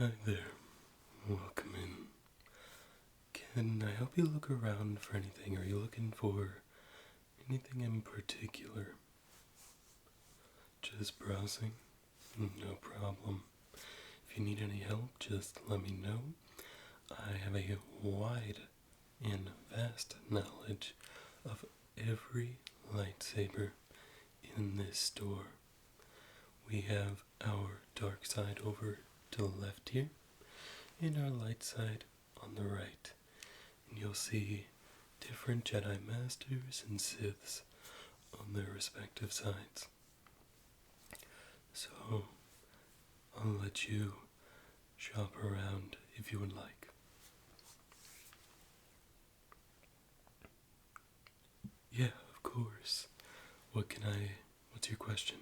Hi there. Welcome in. Can I help you look around for anything? Are you looking for anything in particular? Just browsing? No problem. If you need any help, just let me know. I have a wide and vast knowledge of every lightsaber in this store. We have our dark side over to the left here, and our light side on the right. And you'll see different Jedi Masters and Siths on their respective sides. So, I'll let you shop around if you would like. Yeah, of course. What's your question?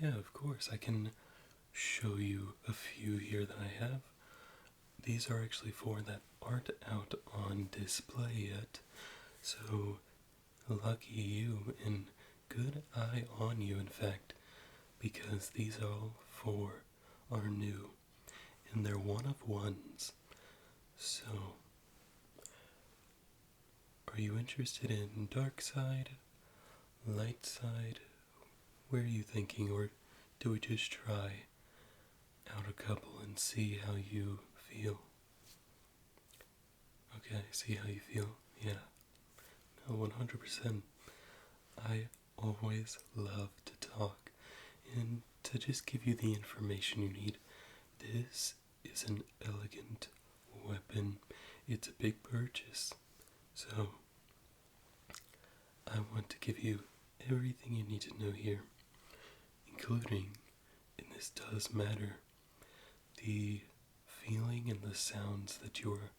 Yeah, of course, I can show you a few here that I have. These are actually four that aren't out on display yet, so lucky you and good eye on you, in fact, because these all four are new and they're one of ones. So, are you interested in dark side, light side? Where are you thinking, or do we just try out a couple and see how you feel? Okay, see how you feel? Yeah. No, 100%. I always love to talk and to just give you the information you need. This is an elegant weapon. It's a big purchase. So, I want to give you everything you need to know here, including, and this does matter, the feeling and the sounds that your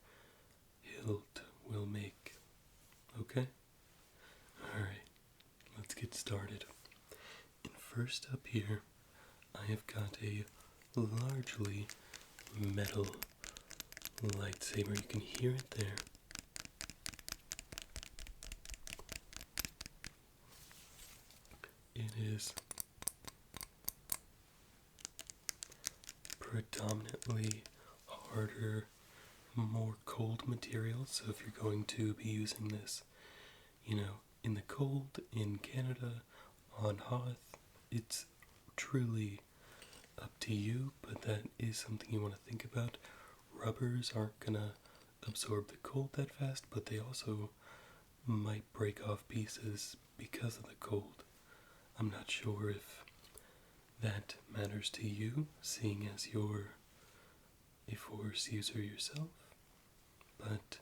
hilt will make. Okay? Alright, let's get started. And first up here, I have got a largely metal lightsaber. You can hear it there. It is predominantly harder, more cold material, so if you're going to be using this, in the cold, in Canada, on Hoth, it's truly up to you, but that is something you want to think about. Rubbers aren't gonna absorb the cold that fast, but they also might break off pieces because of the cold. I'm not sure if that matters to you, seeing as you're a Force user yourself, but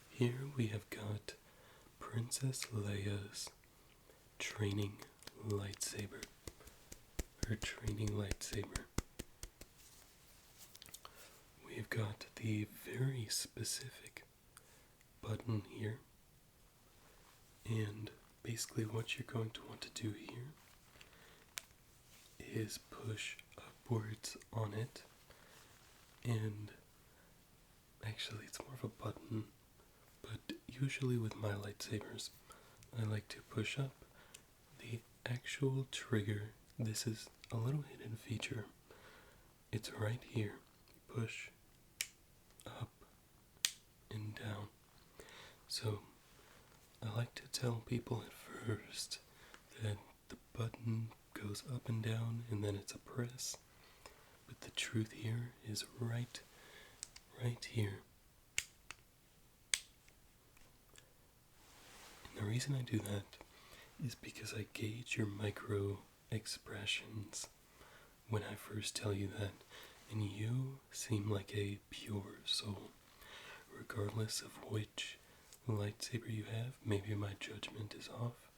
here we have got Princess Leia's training lightsaber. Her training lightsaber. We've got the very specific button here, and basically what you're going to want to do here is push upwards on it, and actually it's more of a button, but usually with my lightsabers I like to push up. The actual trigger, this is a little hidden feature, it's right here. Push up and down. So I like to tell people at first that the button goes up and down and then it's a press, but the truth here is right here. And the reason I do that is because I gauge your micro expressions when I first tell you that, and you seem like a pure soul. Regardless of which lightsaber you have, maybe my judgment is off,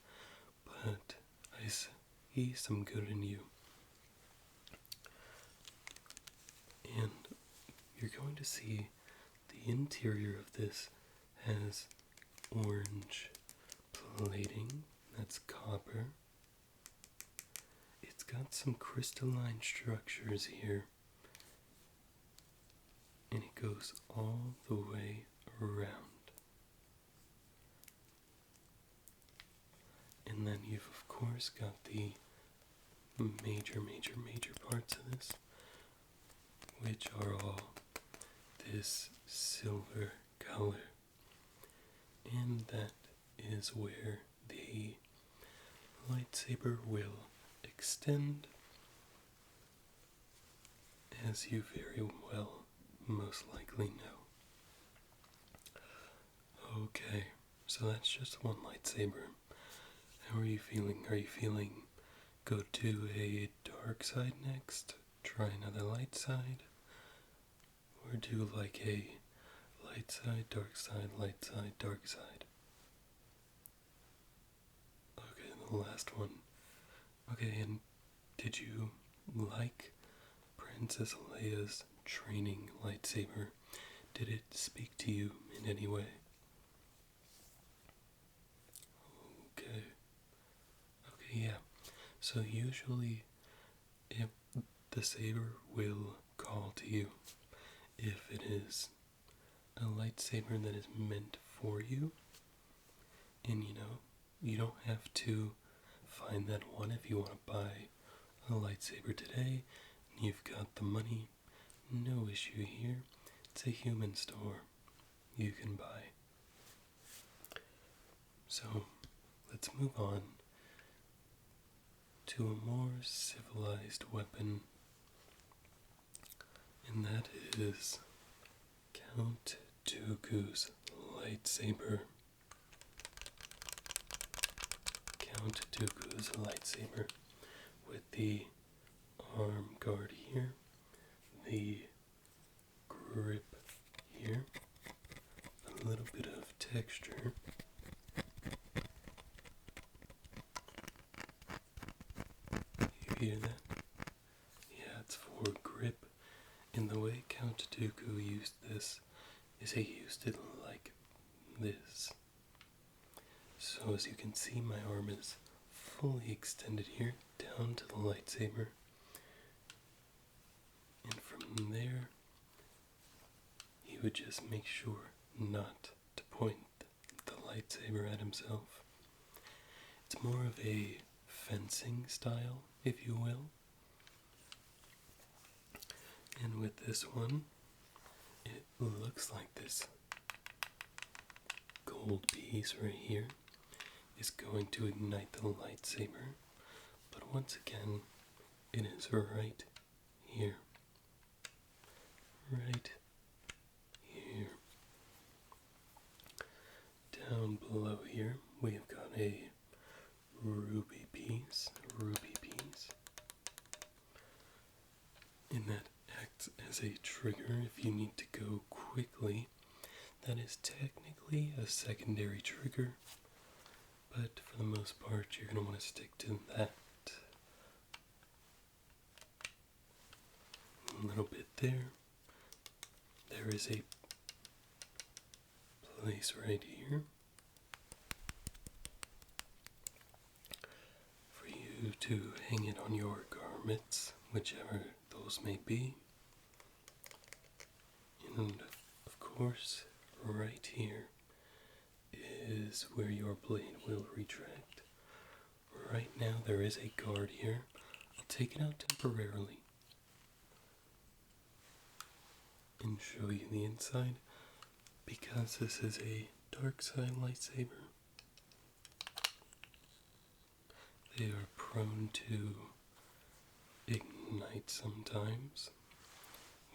but I see some good in you. And you're going to see the interior of this has orange plating, that's copper. It's got some crystalline structures here, and it goes all the way around. And then you've of course got the major parts of this, which are all this silver color. And that is where the lightsaber will extend, as you very well most likely know. Okay, so that's just one lightsaber. How are you feeling? Are you feeling go to a dark side next? Try another light side? Or do like a light side, dark side, light side, dark side? Okay, the last one. Okay, and did you like Princess Leia's training lightsaber? Did it speak to you in any way? Okay. Okay, yeah. So usually the saber will call to you if it is a lightsaber that is meant for you. And you don't have to find that one if you want to buy a lightsaber today and you've got the money. No issue here. It's a human store. You can buy. So, let's move on to a more civilized weapon, and that is Count Dooku's lightsaber. Count Dooku's lightsaber with the arm guard here, the grip here, a little bit of texture. You hear that? Yeah, it's for grip. And the way Count Dooku used this is he used it like this. So as you can see, my arm is fully extended here, down to the lightsaber. And from there, he would just make sure not to point the lightsaber at himself. It's more of a fencing style, if you will. And with this one, it looks like this gold piece right here is going to ignite the lightsaber. But once again, it is right here. Right here. Down below here, we have got a ruby piece. And that acts as a trigger if you need to go quickly. That is technically a secondary trigger, but for the most part, you're going to want to stick to that. A little bit there. There is a place right here for you to hang it on your garments, whichever those may be. And of course, right here is where your blade will retract. Right now there is a guard here. I'll take it out temporarily and show you the inside, because this is a dark side lightsaber. They are prone to ignite sometimes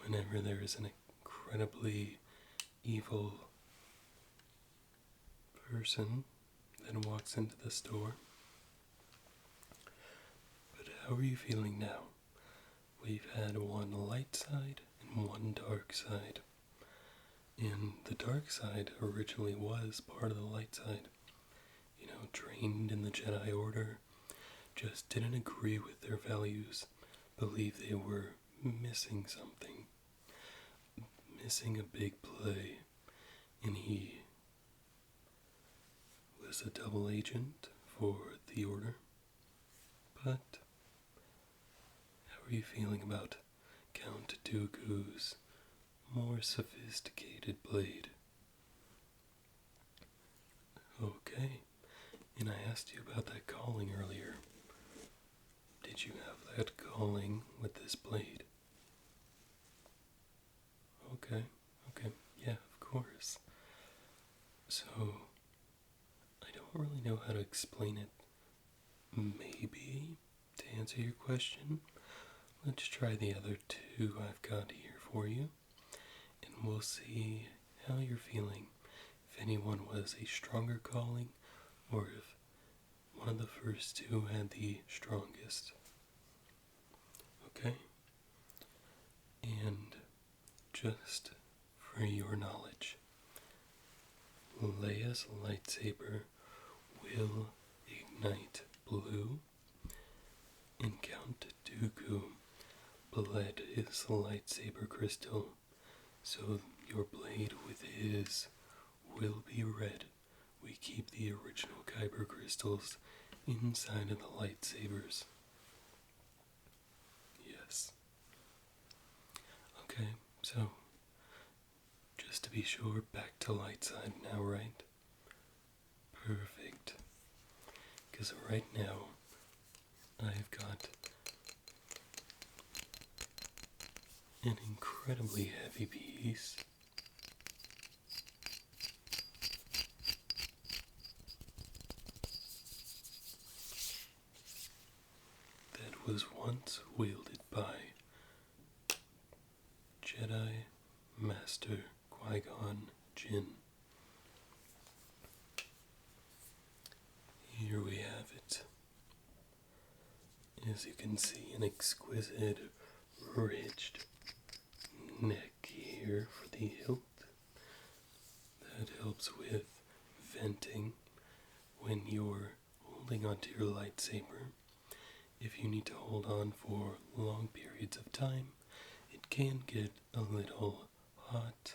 whenever there is an incredibly evil person that walks into the store. But how are you feeling now? We've had one light side and one dark side. And the dark side originally was part of the light side. Trained in the Jedi Order, just didn't agree with their values, believed they were missing something, missing a big play, and he was a double agent for the Order. But how are you feeling about Count Dooku's more sophisticated blade? Okay, and I asked you about that calling earlier. Did you have that calling with this blade? how to explain it. Maybe, to answer your question, let's try the other two I've got here for you, and we'll see how you're feeling. If anyone was a stronger calling, or if one of the first two had the strongest. Okay? And just for your knowledge, Leia's lightsaber will ignite blue, and Count Dooku bled his lightsaber crystal, so your blade with his will be red. We keep the original Kyber crystals inside of the lightsabers. Yes. Okay, so just to be sure, back to light side now, right? Perfect. Because right now, I've got an incredibly heavy piece. That was once wielded by Jedi Master Qui-Gon Jinn. Here we have it. As you can see, an exquisite, ridged neck here for the hilt. That helps with venting when you're holding onto your lightsaber. If you need to hold on for long periods of time, it can get a little hot,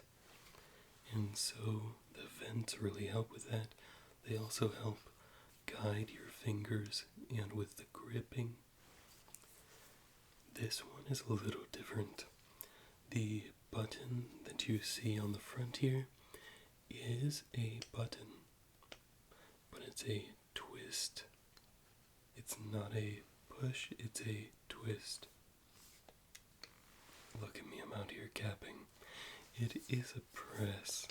and so the vents really help with that. They also help guide your fingers and with the gripping. This one is a little different. The button that you see on the front here is a button, but it's a twist. It's not a push, it's a twist. Look at me, I'm out here capping. It is a press.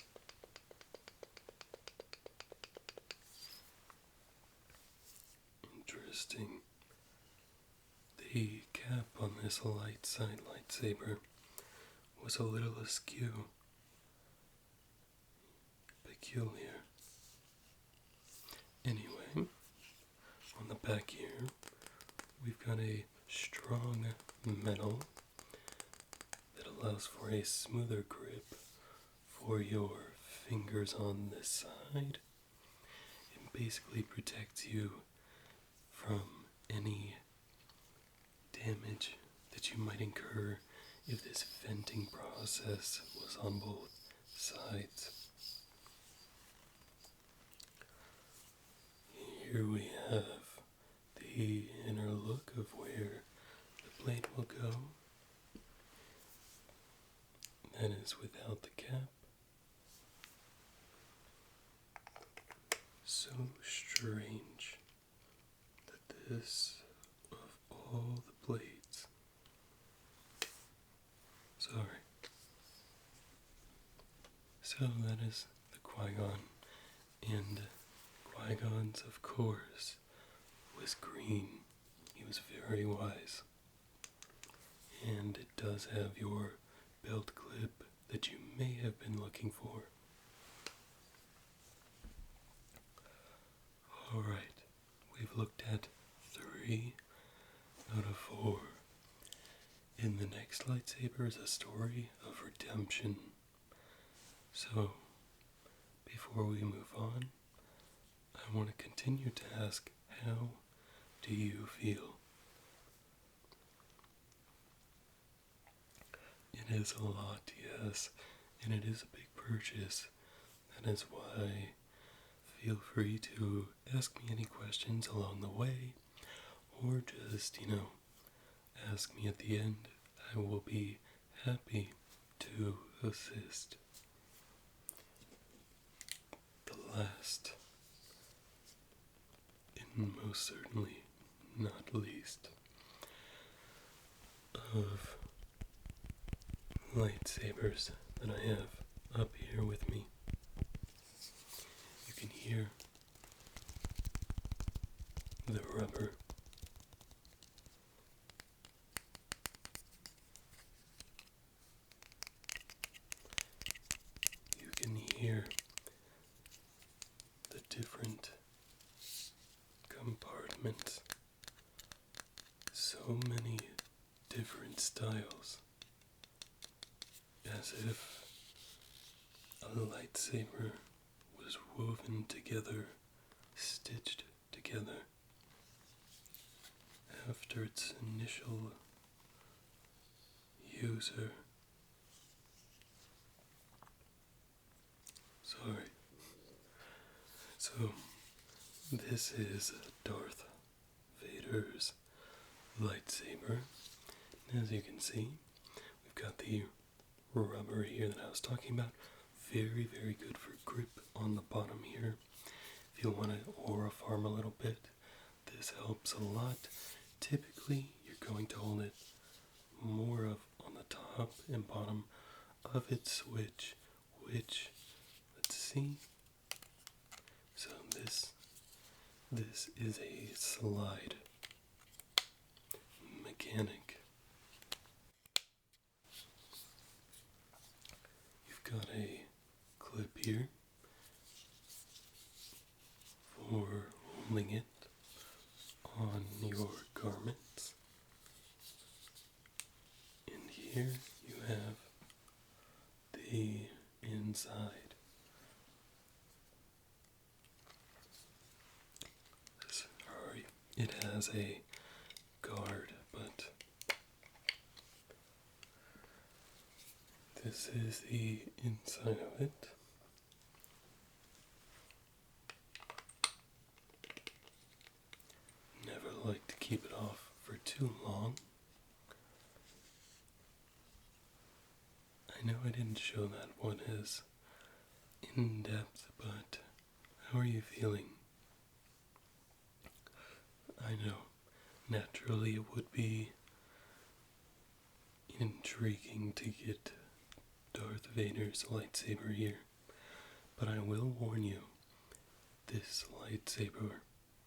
Interesting. The cap on this light side lightsaber was a little askew. Peculiar. Anyway, on the back here, we've got a strong metal that allows for a smoother grip for your fingers on this side. It basically protects you from any damage that you might incur if this venting process was on both sides. Here we have the inner look of where the blade will go. That is without the cap. So strange that this, of all the blades, sorry. So that is the Qui-Gon, and Qui-Gon's, of course, was green. He was very wise. And it does have your belt clip that you may have been looking for. Alright, we've looked at 3 out of 4. And the next lightsaber is a story of redemption. So, before we move on, I want to continue to ask, how do you feel? It is a lot, yes, and it is a big purchase. That is why feel free to ask me any questions along the way, or just, ask me at the end. I will be happy to assist. The last, and most certainly not least, of lightsabers that I have up here with me. You can hear the rubber. You can hear the different compartments. So many different styles. As if a lightsaber was woven together, stitched together after its initial user. Sorry. So, this is Darth Vader's lightsaber. As you can see, we've got the rubber here that I was talking about. Very, very good for grip on the bottom here. If you want to aura farm a little bit, this helps a lot. Typically, you're going to hold it more of on the top and bottom of its switch, which, let's see. So this is a slide mechanic. You've got a clip here for holding it on your garments. And here you have the inside. Sorry, it has a guard, but this is the inside of it. Never like to keep it off for too long. I know I didn't show that one as in depth, but how are you feeling? I know, naturally it would be intriguing to get Darth Vader's lightsaber here, but I will warn you, this lightsaber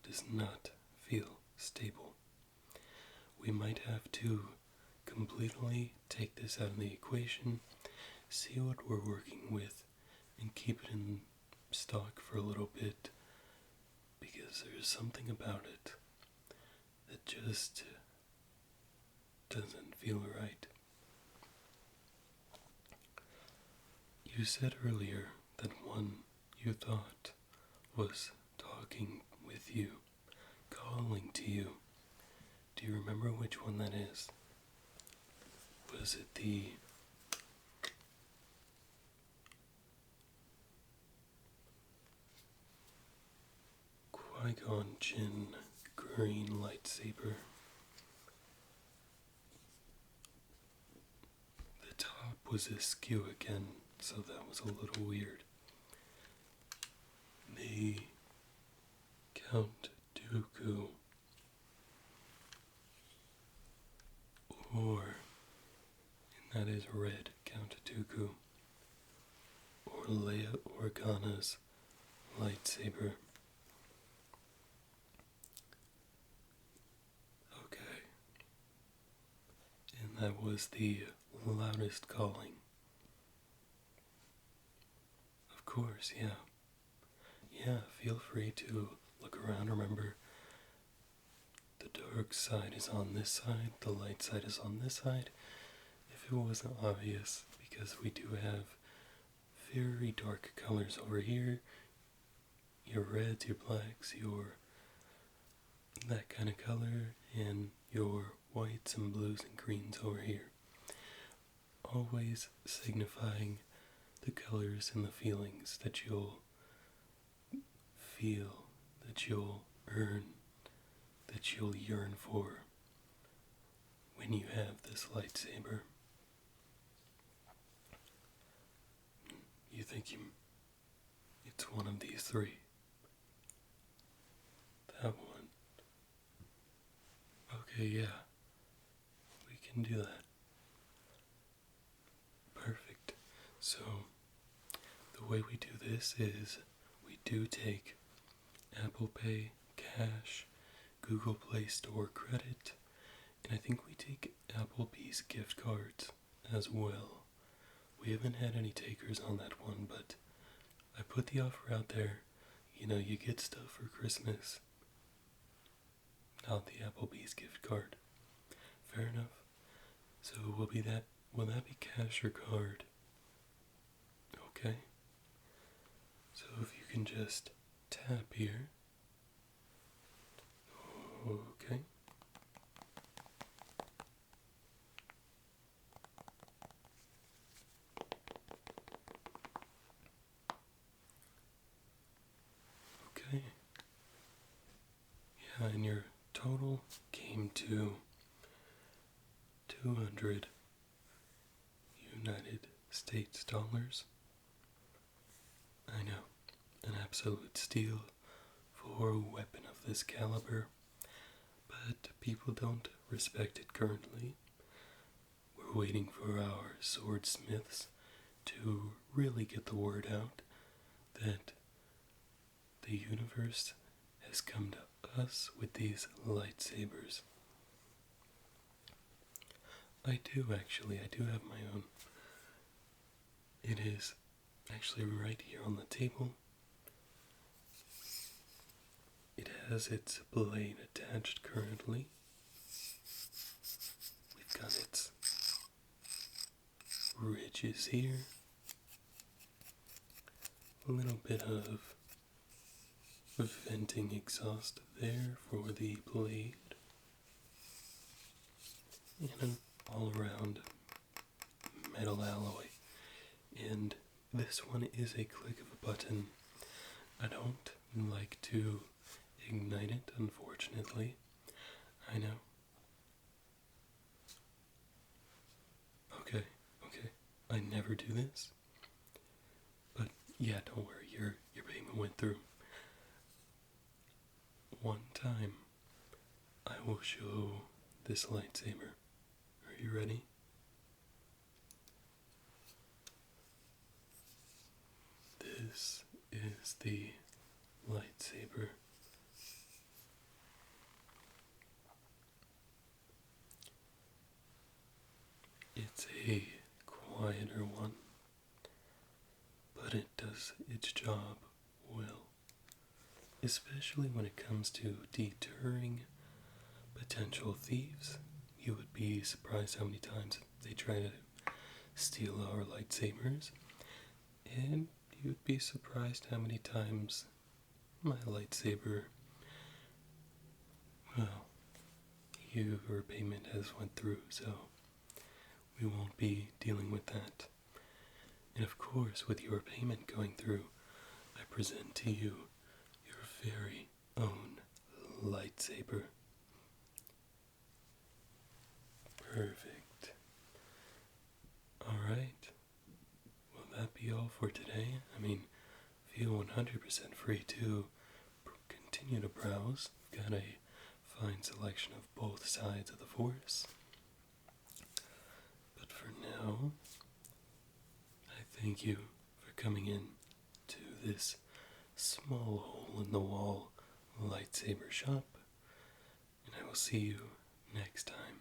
does not feel stable. We might have to completely take this out of the equation, see what we're working with, and keep it in stock for a little bit, because there's something about it that just doesn't feel right. You said earlier that one you thought was talking with you, calling to you. Do you remember which one that is? Was it the Qui-Gon Jinn green lightsaber? The top was askew again, so that was a little weird. The Count Dooku, and that is red Count Dooku, or Leia Organa's lightsaber. Okay. And that was the loudest calling. Of course, yeah. Yeah, feel free to look around. Remember, the dark side is on this side, the light side is on this side. If it wasn't obvious, because we do have very dark colors over here, your reds, your blacks, your that kind of color, and your whites and blues and greens over here. Always signifying the colors and the feelings that you'll feel, that you'll earn, that you'll yearn for when you have this lightsaber. You think it's one of these three. That one. Okay, yeah. We can do that. Perfect. So, the way we do this is we do take Apple Pay, cash, Google Play Store credit, and I think we take Applebee's gift cards as well. We haven't had any takers on that one, but I put the offer out there. You know, you get stuff for Christmas. Not the Applebee's gift card. Fair enough. So will that be cash or card? Okay. So if you can just tap here. Okay. Okay. Yeah, and your total came to 200 United States dollars. I know, an absolute steal for a weapon of this caliber, but people don't respect it currently. We're waiting for our swordsmiths to really get the word out that the universe has come to us with these lightsabers. I do have my own. It is actually right here on the table. It has its blade attached currently. We've got its ridges here. A little bit of venting exhaust there for the blade. And an all-around metal alloy. And this one is a click of a button. I don't like to ignite it, unfortunately. I know. Okay. I never do this. But yeah, don't worry, your payment went through. One time, I will show this lightsaber. Are you ready? This is the lightsaber. It's a quieter one, but it does its job well, especially when it comes to deterring potential thieves. You would be surprised how many times they try to steal our lightsabers, and you'd be surprised how many times my lightsaber, well, your payment has went through, so we won't be dealing with that. And of course, with your payment going through, I present to you your very own lightsaber. Perfect. Alright. Will that be all for today? I mean, feel 100% free to continue to browse. We've got a fine selection of both sides of the Force. But for now, I thank you for coming in to this small hole-in-the-wall lightsaber shop, and I will see you next time.